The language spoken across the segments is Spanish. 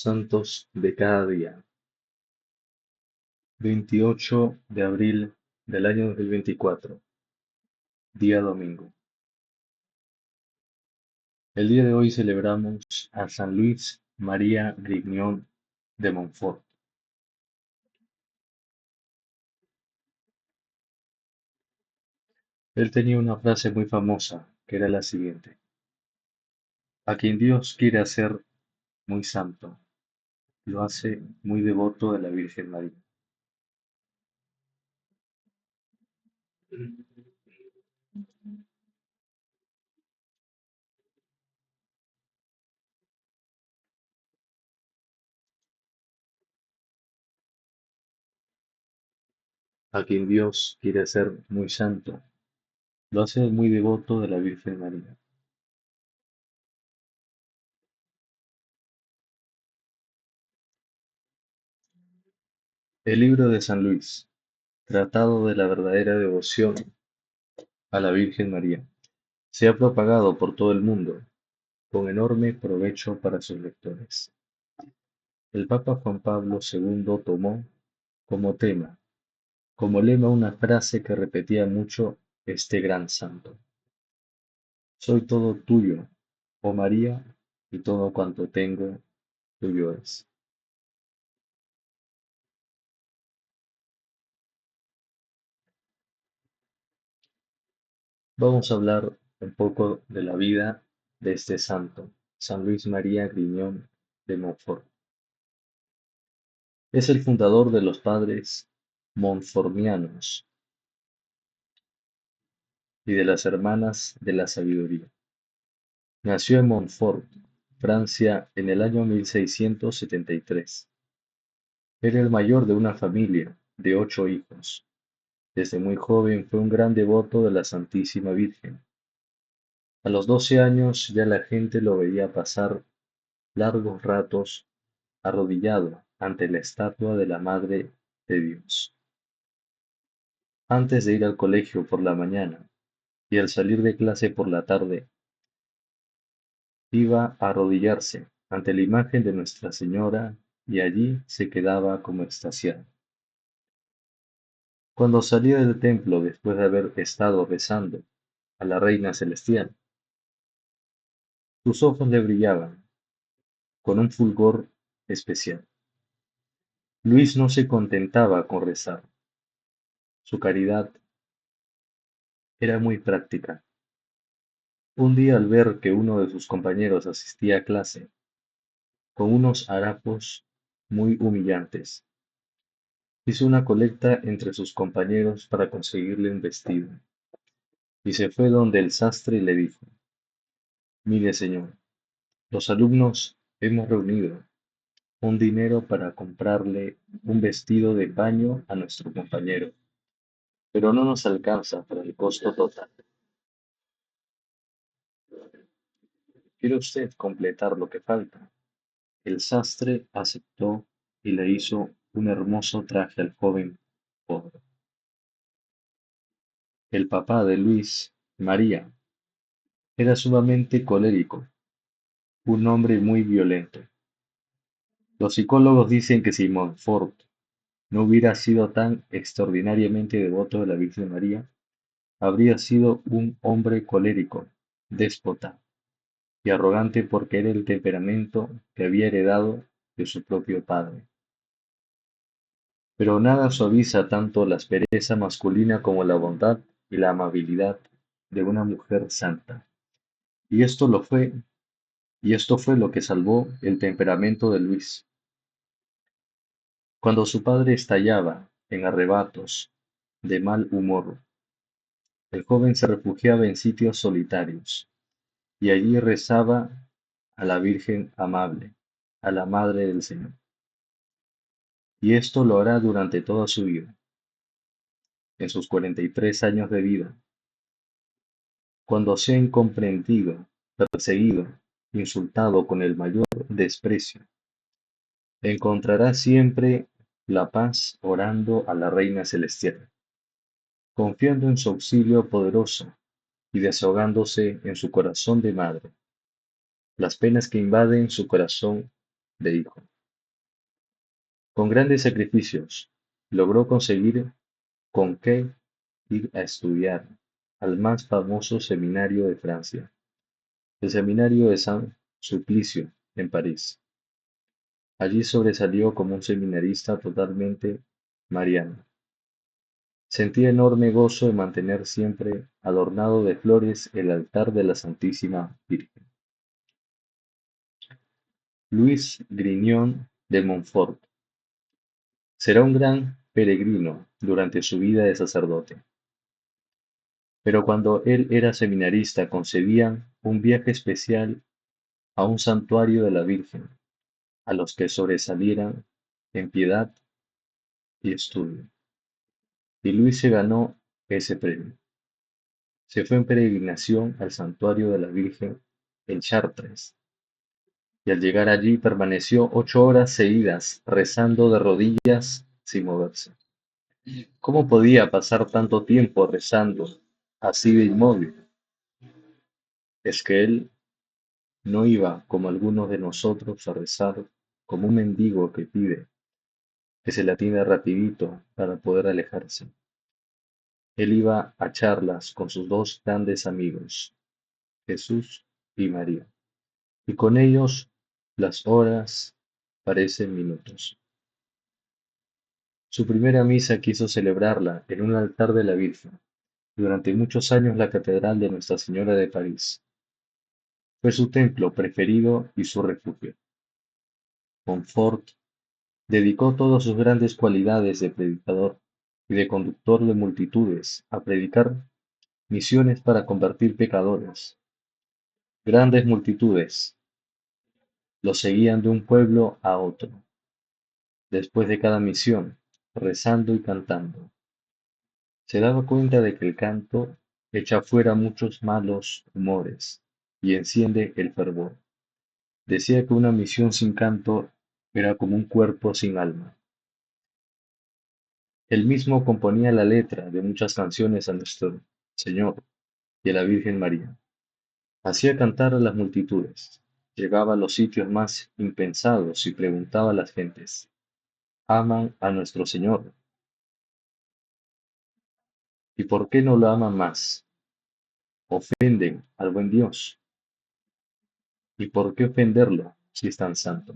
Santos de cada día. 28 de abril del año 2024, día domingo. El día de hoy celebramos a San Luis María Grignion de Montfort. Él tenía una frase muy famosa que era la siguiente: a quien Dios quiere hacer muy santo, lo hace muy devoto de la Virgen María. A quien Dios quiere hacer muy santo, lo hace muy devoto de la Virgen María. El libro de San Luis, tratado de la verdadera devoción a la Virgen María, se ha propagado por todo el mundo, con enorme provecho para sus lectores. El Papa Juan Pablo II tomó como tema, como lema, una frase que repetía mucho este gran santo: soy todo tuyo, oh María, y todo cuanto tengo tuyo es. Vamos a hablar un poco de la vida de este santo, San Luis María Grignion de Montfort. Es el fundador de los padres montfortianos y de las Hermanas de la Sabiduría. Nació en Montfort, Francia, en el año 1673. Era el mayor de una familia de 8 hijos. Desde muy joven fue un gran devoto de la Santísima Virgen. A los 12 años ya la gente lo veía pasar largos ratos arrodillado ante la estatua de la Madre de Dios. Antes de ir al colegio por la mañana y al salir de clase por la tarde, iba a arrodillarse ante la imagen de Nuestra Señora y allí se quedaba como extasiado. Cuando salía del templo después de haber estado rezando a la Reina Celestial, sus ojos le brillaban con un fulgor especial. Luis no se contentaba con rezar. Su caridad era muy práctica. Un día, al ver que uno de sus compañeros asistía a clase con unos harapos muy humillantes, hizo una colecta entre sus compañeros para conseguirle un vestido, y se fue donde el sastre y le dijo: mire, señor, los alumnos hemos reunido un dinero para comprarle un vestido de paño a nuestro compañero, pero no nos alcanza para el costo total. ¿Quiere usted completar lo que falta? El sastre aceptó y le hizo un hermoso traje al joven pobre. El papá de Luis María era sumamente colérico, un hombre muy violento. Los psicólogos dicen que si Montfort no hubiera sido tan extraordinariamente devoto de la Virgen María, habría sido un hombre colérico, déspota y arrogante, porque era el temperamento que había heredado de su propio padre. Pero nada suaviza tanto la aspereza masculina como la bondad y la amabilidad de una mujer santa. Y esto lo fue, y esto fue lo que salvó el temperamento de Luis. Cuando su padre estallaba en arrebatos de mal humor, el joven se refugiaba en sitios solitarios, y allí rezaba a la Virgen amable, a la Madre del Señor. Y esto lo hará durante toda su vida. En sus 43 años de vida, cuando sea incomprendido, perseguido, insultado con el mayor desprecio, encontrará siempre la paz orando a la Reina Celestial, confiando en su auxilio poderoso y desahogándose en su corazón de madre. Las penas que invaden su corazón de hijo. Con grandes sacrificios logró conseguir con qué ir a estudiar al más famoso seminario de Francia, el Seminario de San Sulpicio, en París. Allí sobresalió como un seminarista totalmente mariano. Sentía enorme gozo en mantener siempre adornado de flores el altar de la Santísima Virgen. Luis Grignion de Montfort será un gran peregrino durante su vida de sacerdote, pero cuando él era seminarista concedían un viaje especial a un santuario de la Virgen, a los que sobresalieran en piedad y estudio. Y Luis se ganó ese premio. Se fue en peregrinación al santuario de la Virgen en Chartres, y al llegar allí permaneció 8 horas seguidas rezando de rodillas sin moverse. ¿Cómo podía pasar tanto tiempo rezando así de inmóvil? Es que él no iba como algunos de nosotros a rezar como un mendigo que pide que se le atienda rapidito para poder alejarse. Él iba a charlas con sus dos grandes amigos, Jesús y María, y con ellos las horas parecen minutos. Su primera misa quiso celebrarla en un altar de la Virgen, durante muchos años la Catedral de Nuestra Señora de París. Fue su templo preferido y su refugio. Montfort dedicó todas sus grandes cualidades de predicador y de conductor de multitudes a predicar misiones para convertir pecadores. Grandes multitudes lo seguían de un pueblo a otro, después de cada misión, rezando y cantando. Se daba cuenta de que el canto echa fuera muchos malos humores y enciende el fervor. Decía que una misión sin canto era como un cuerpo sin alma. Él mismo componía la letra de muchas canciones a nuestro Señor y a la Virgen María. Hacía cantar a las multitudes, llegaba a los sitios más impensados y preguntaba a las gentes: ¿aman a nuestro Señor? ¿Y por qué no lo aman más? Ofenden al buen Dios. ¿Y por qué ofenderlo si es tan santo?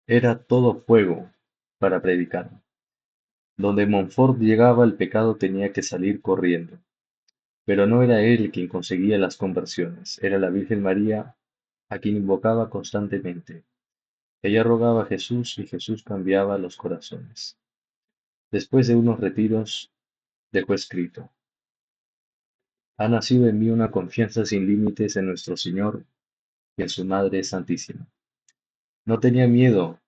Era todo fuego para predicar. Donde Montfort llegaba el pecado tenía que salir corriendo. Pero no era él quien conseguía las conversiones, era la Virgen María a quien invocaba constantemente. Ella rogaba a Jesús y Jesús cambiaba los corazones. Después de unos retiros, dejó escrito: ha nacido en mí una confianza sin límites en nuestro Señor y en su Madre Santísima. No tenía miedo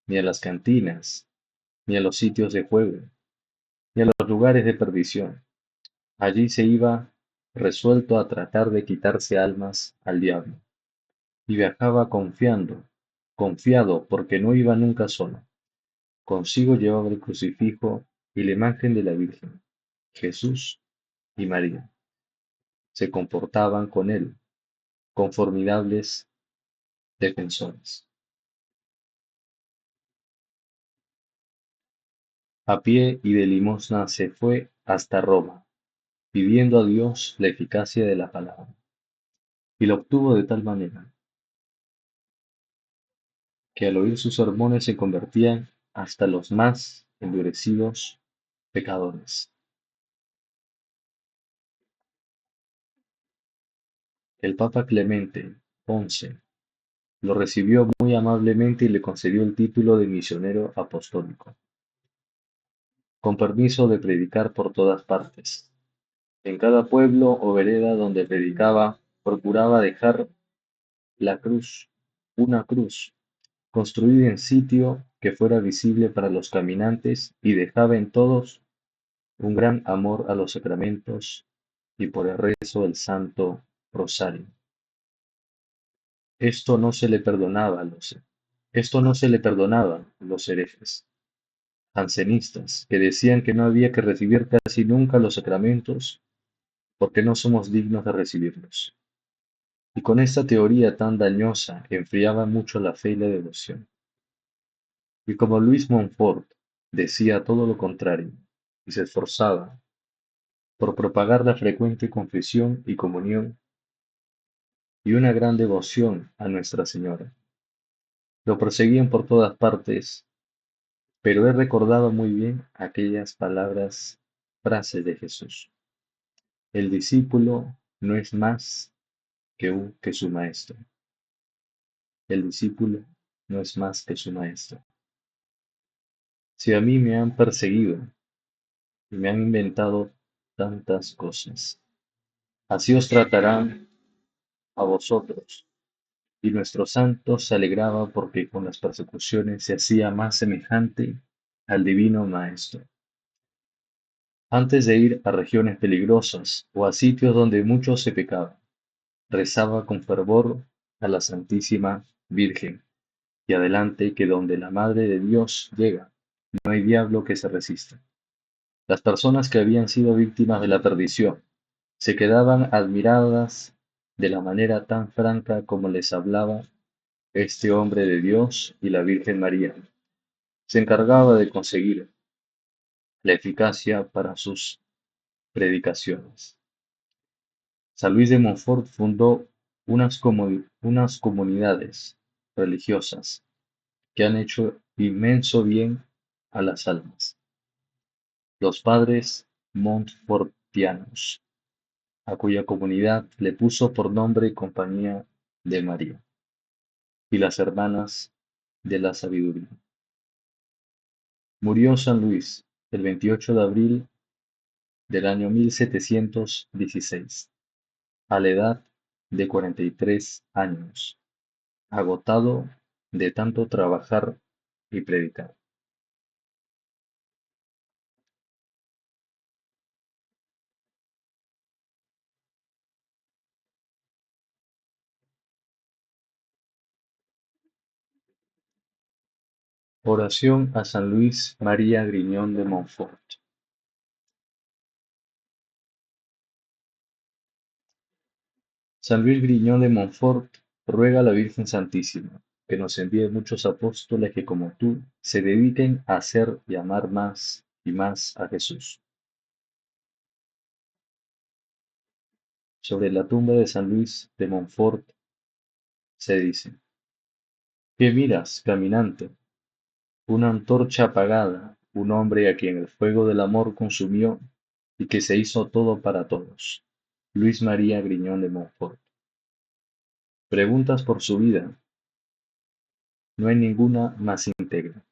ni a las cantinas, ni a los sitios de juego, ni a los lugares de perdición. Allí se iba resuelto a tratar de quitarse almas al diablo, y viajaba confiado porque no iba nunca solo. Consigo llevaba el crucifijo y la imagen de la Virgen, Jesús y María. Se comportaban con él con formidables defensores. A pie y de limosna se fue hasta Roma, pidiendo a Dios la eficacia de la palabra, y lo obtuvo de tal manera que al oír sus sermones se convertían hasta los más endurecidos pecadores. El Papa Clemente XI lo recibió muy amablemente y le concedió el título de misionero apostólico, con permiso de predicar por todas partes. En cada pueblo o vereda donde predicaba, procuraba dejar la cruz, una cruz, construida en sitio que fuera visible para los caminantes, y dejaba en todos un gran amor a los sacramentos y por el rezo del Santo Rosario. Esto no se le perdonaba a los, Esto no se le perdonaba a los herejes jansenistas, que decían que no había que recibir casi nunca los sacramentos porque no somos dignos de recibirlos. y con esta teoría tan dañosa enfriaba mucho la fe y la devoción. Y como Luis Montfort decía todo lo contrario, y se esforzaba por propagar la frecuente confesión y comunión y una gran devoción a Nuestra Señora. Lo perseguían por todas partes, pero él recordaba muy bien aquellas frases de Jesús. El discípulo no es más que su maestro. El discípulo no es más que su maestro. Si a mí me han perseguido y me han inventado tantas cosas, así os tratarán a vosotros. Y nuestro santo se alegraba porque con las persecuciones se hacía más semejante al divino Maestro. Antes de ir a regiones peligrosas o a sitios donde mucho se pecaba, rezaba con fervor a la Santísima Virgen, y adelante que donde la Madre de Dios llega, no hay diablo que se resista. Las personas que habían sido víctimas de la perdición se quedaban admiradas de la manera tan franca como les hablaba este hombre de Dios, y la Virgen María se encargaba de conseguir la eficacia para sus predicaciones. San Luis de Montfort fundó unas comunidades religiosas que han hecho inmenso bien a las almas. Los padres Montfortianos, a cuya comunidad le puso por nombre Compañía de María, y las Hermanas de la Sabiduría. Murió San Luis el 28 de abril del año 1716, a la edad de 43 años, agotado de tanto trabajar y predicar. Oración a San Luis María Griñón de Montfort. San Luis Griñón de Montfort ruega a la Virgen Santísima que nos envíe muchos apóstoles que como tú se dediquen a hacer y amar más y más a Jesús. Sobre la tumba de San Luis de Montfort se dice: ¿Qué miras, caminante? Una antorcha apagada, un hombre a quien el fuego del amor consumió y que se hizo todo para todos. Luis María Griñón de Montfort. Preguntas por su vida, no hay ninguna más íntegra.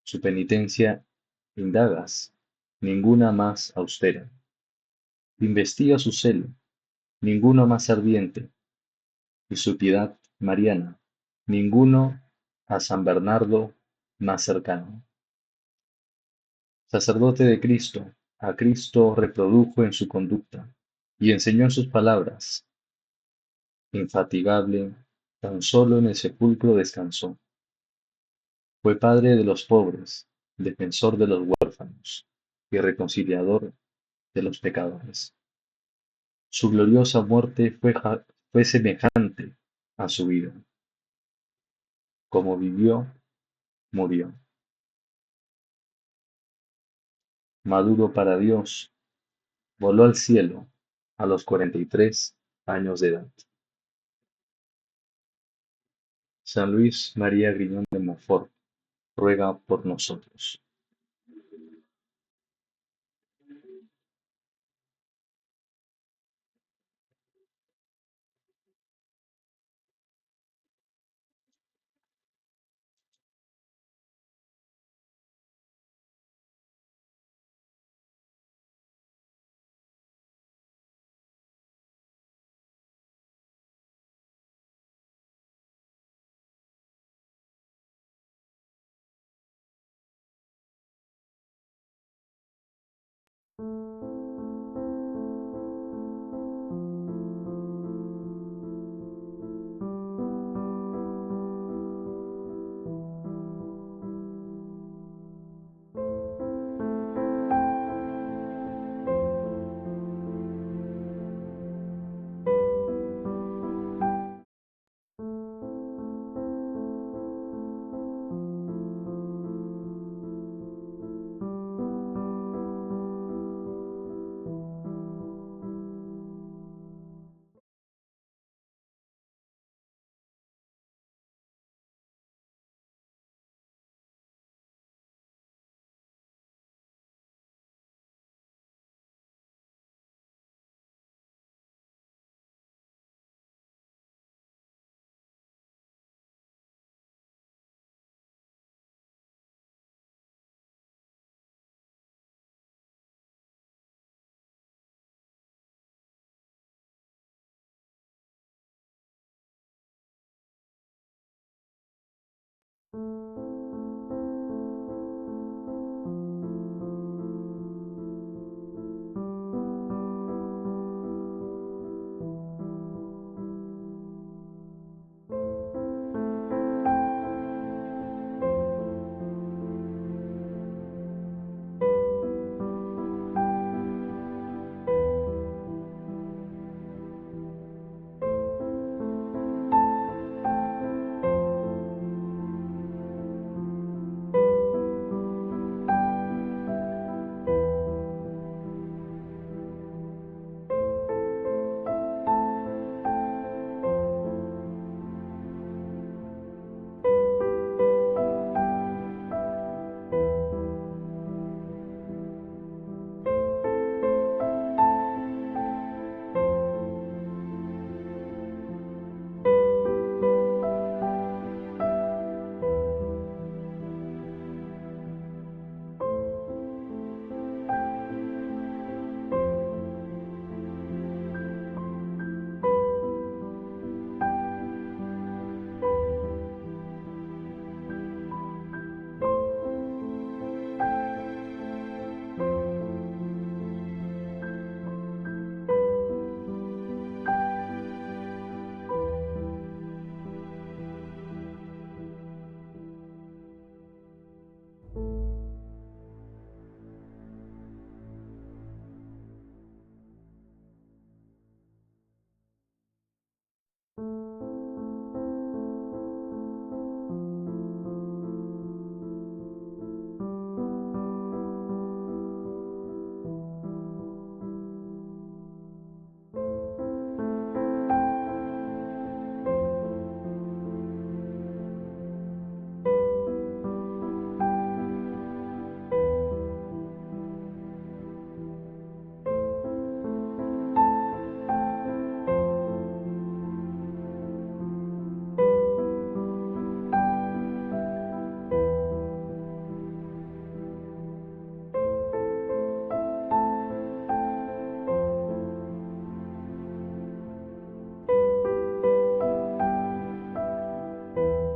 Su penitencia indagas, ninguna más austera. Investiga su celo, ninguno más ardiente, y su piedad mariana, ninguno a San Bernardo más cercano. Sacerdote de Cristo, a Cristo reprodujo en su conducta y enseñó en sus palabras. Infatigable, tan solo en el sepulcro descansó. Fue padre de los pobres, defensor de los huérfanos y reconciliador de los pecadores. Su gloriosa muerte fue semejante a su vida. Como vivió, murió. Maduro para Dios, voló al cielo a los 43 años de edad. San Luis María Griñón de Montfort ruega por nosotros.